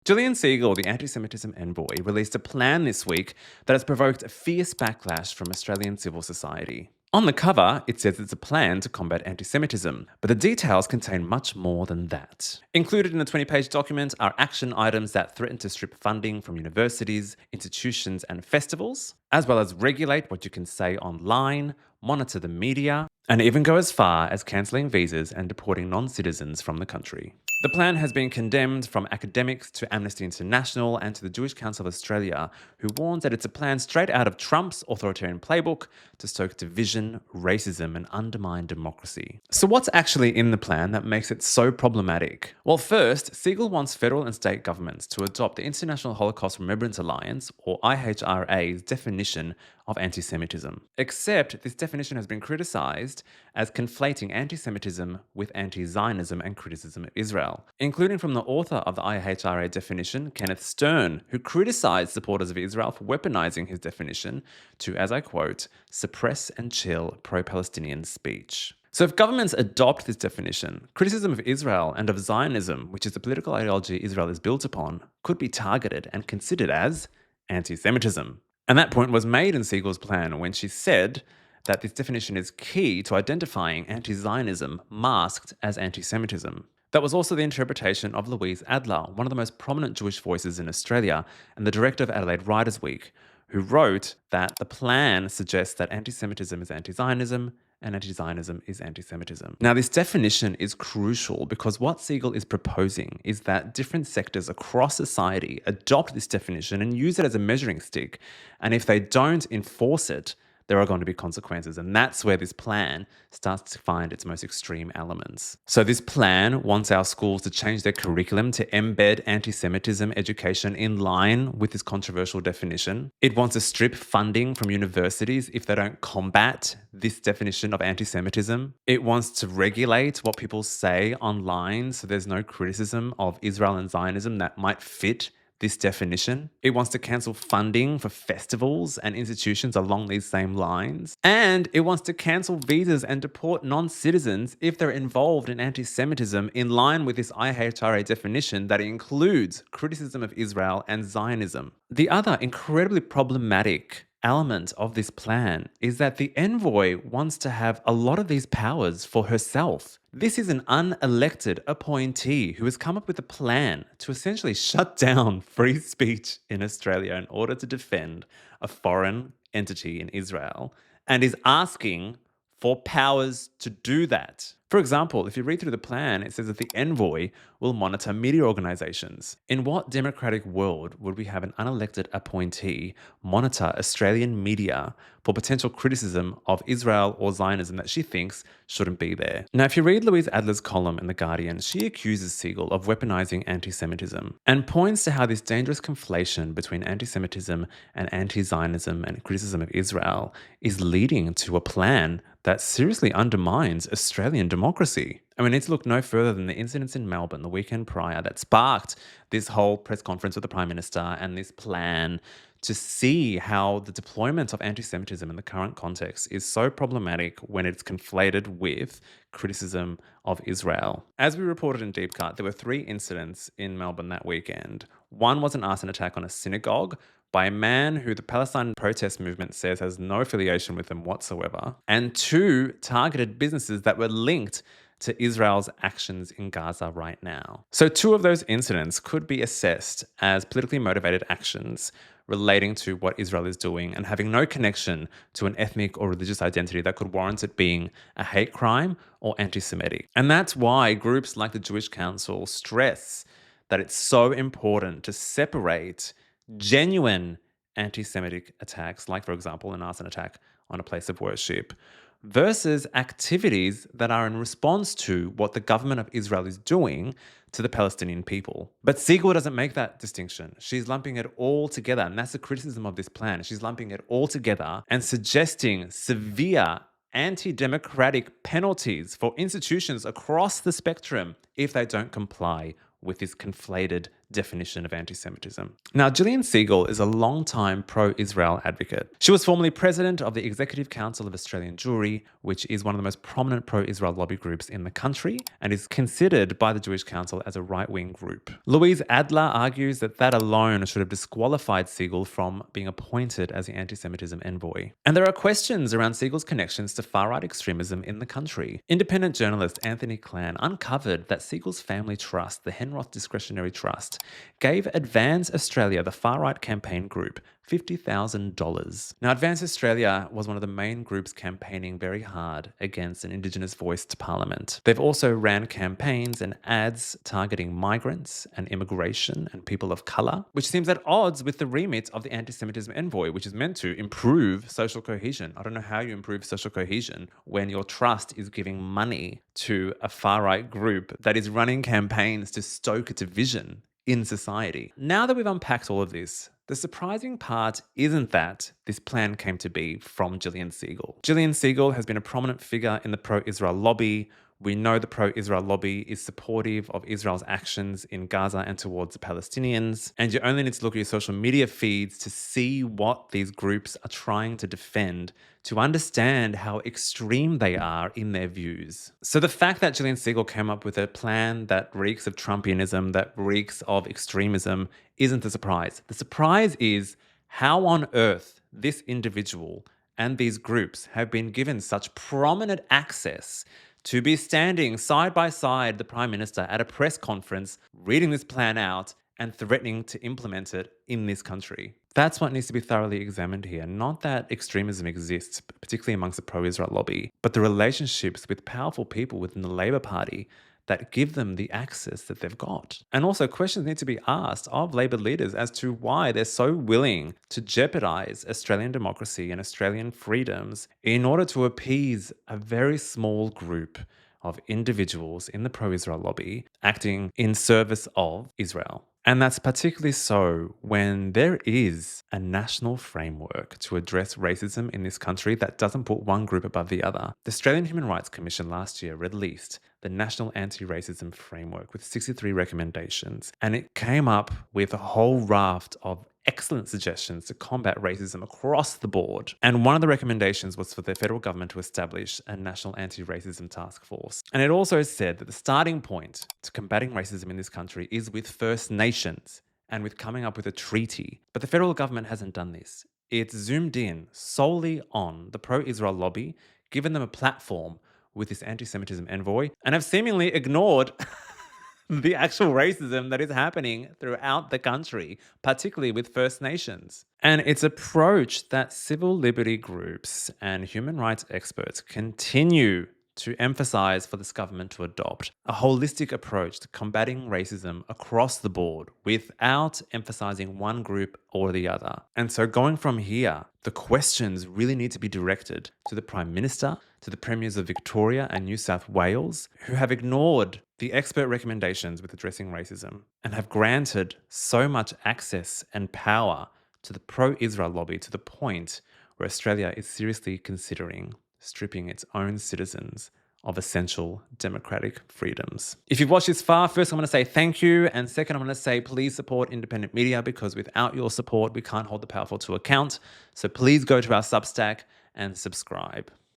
Jillian Segal, the antisemitism envoy, released a plan this week that has provoked a fierce backlash from Australian civil society. On the cover, it says it's a plan to combat antisemitism, but the details contain much more than that. Included in the 20-page document are action items that threaten to strip funding from universities, institutions, and festivals, as well as regulate what you can say online, monitor the media, and even go as far as cancelling visas and deporting non-citizens from the country. The plan has been condemned from academics to Amnesty International and to the Jewish Council of Australia, who warns that it's a plan straight out of Trump's authoritarian playbook to stoke division, racism, and undermine democracy. So what's actually in the plan that makes it so problematic? Well, first, Segal wants federal and state governments to adopt the International Holocaust Remembrance Alliance, or IHRA's definition of anti-Semitism. Except this definition has been criticised as conflating anti-Semitism with anti-Zionism and criticism of Israel, including from the author of the IHRA definition, Kenneth Stern, who criticised supporters of Israel for weaponising his definition to, as I quote, suppress and chill pro-Palestinian speech. So if governments adopt this definition, criticism of Israel and of Zionism, which is the political ideology Israel is built upon, could be targeted and considered as anti-Semitism. And that point was made in Segal's plan when she said that this definition is key to identifying anti-Zionism masked as anti-Semitism. That was also the interpretation of Louise Adler, one of the most prominent Jewish voices in Australia and the director of Adelaide Writers' Week, who wrote that the plan suggests that anti-Semitism is anti-Zionism and anti-Zionism is anti-Semitism. Now, this definition is crucial because what Segal is proposing is that different sectors across society adopt this definition and use it as a measuring stick. And if they don't enforce it, there are going to be consequences. And that's where this plan starts to find its most extreme elements. So this plan wants our schools to change their curriculum to embed anti-Semitism education in line with this controversial definition. It wants to strip funding from universities if they don't combat this definition of anti-Semitism. It wants to regulate what people say online so there's no criticism of Israel and Zionism that might fit this definition. It wants to cancel funding for festivals and institutions along these same lines. And it wants to cancel visas and deport non-citizens if they're involved in anti-Semitism in line with this IHRA definition that includes criticism of Israel and Zionism. The other incredibly problematic element of this plan is that the envoy wants to have a lot of these powers for herself. This is an unelected appointee who has come up with a plan to essentially shut down free speech in Australia in order to defend a foreign entity in Israel and is asking for powers to do that. For example, if you read through the plan, it says that the envoy will monitor media organisations. In what democratic world would we have an unelected appointee monitor Australian media for potential criticism of Israel or Zionism that she thinks shouldn't be there? Now, if you read Louise Adler's column in The Guardian, she accuses Segal of weaponising anti-Semitism and points to how this dangerous conflation between anti-Semitism and anti-Zionism and criticism of Israel is leading to a plan that seriously undermines Australian democracy. And we need to look no further than the incidents in Melbourne the weekend prior that sparked this whole press conference with the Prime Minister and this plan to see how the deployment of anti-Semitism in the current context is so problematic when it's conflated with criticism of Israel. As we reported in Deep Cut, there were 3 incidents in Melbourne that weekend. One was an arson attack on a synagogue by a man who the Palestine protest movement says has no affiliation with them whatsoever, and 2 targeted businesses that were linked to Israel's actions in Gaza right now. So 2 of those incidents could be assessed as politically motivated actions relating to what Israel is doing and having no connection to an ethnic or religious identity that could warrant it being a hate crime or anti-Semitic. And that's why groups like the Jewish Council stress that it's so important to separate genuine anti-Semitic attacks, like, for example, an arson attack on a place of worship, versus activities that are in response to what the government of Israel is doing to the Palestinian people. But Segal doesn't make that distinction. She's lumping it all together, and that's the criticism of this plan. She's lumping it all together and suggesting severe anti-democratic penalties for institutions across the spectrum if they don't comply with this conflated definition of anti-Semitism. Now, Jillian Segal is a long-time pro-Israel advocate. She was formerly president of the Executive Council of Australian Jewry, which is one of the most prominent pro-Israel lobby groups in the country and is considered by the Jewish Council as a right-wing group. Louise Adler argues that alone should have disqualified Segal from being appointed as the anti-Semitism envoy. And there are questions around Segal's connections to far-right extremism in the country. Independent journalist Anthony Clan uncovered that Segal's family trust, the Henroth Discretionary Trust, gave Advance Australia, the far-right campaign group, $50,000. Now, Advance Australia was one of the main groups campaigning very hard against an Indigenous voice to Parliament. They've also ran campaigns and ads targeting migrants and immigration and people of colour, which seems at odds with the remit of the anti-Semitism envoy, which is meant to improve social cohesion. I don't know how you improve social cohesion when your trust is giving money to a far-right group that is running campaigns to stoke division in society. Now that we've unpacked all of this, the surprising part isn't that this plan came to be from Jillian Segal. Jillian Segal has been a prominent figure in the pro-Israel lobby. We know the pro-Israel lobby is supportive of Israel's actions in Gaza and towards the Palestinians. And you only need to look at your social media feeds to see what these groups are trying to defend, to understand how extreme they are in their views. So the fact that Jillian Segal came up with a plan that reeks of Trumpianism, that reeks of extremism, isn't the surprise. The surprise is how on earth this individual and these groups have been given such prominent access to be standing side by side the Prime Minister at a press conference, reading this plan out and threatening to implement it in this country. That's what needs to be thoroughly examined here. Not that extremism exists, particularly amongst the pro-Israel lobby, but the relationships with powerful people within the Labor Party that give them the access that they've got. And also questions need to be asked of Labor leaders as to why they're so willing to jeopardize Australian democracy and Australian freedoms in order to appease a very small group of individuals in the pro-Israel lobby acting in service of Israel. And that's particularly so when there is a national framework to address racism in this country that doesn't put one group above the other. The Australian Human Rights Commission last year released the National Anti-Racism Framework with 63 recommendations, and it came up with a whole raft of excellent suggestions to combat racism across the board. And one of the recommendations was for the federal government to establish a national anti-racism task force. And it also said that the starting point to combating racism in this country is with First Nations and with coming up with a treaty. But the federal government hasn't done this. It's zoomed in solely on the pro-Israel lobby, given them a platform with this anti-Semitism envoy, and have seemingly ignored the actual racism that is happening throughout the country, particularly with First Nations. And it's an approach that civil liberty groups and human rights experts continue to emphasize for this government to adopt a holistic approach to combating racism across the board without emphasizing one group or the other. And so going from here, the questions really need to be directed to the Prime Minister, to the Premiers of Victoria and New South Wales, who have ignored the expert recommendations with addressing racism and have granted so much access and power to the pro-Israel lobby to the point where Australia is seriously considering stripping its own citizens of essential democratic freedoms. If you've watched this far, first I'm going to say thank you, and second I'm going to say please support independent media, because without your support we can't hold the powerful to account. So please go to our Substack and subscribe.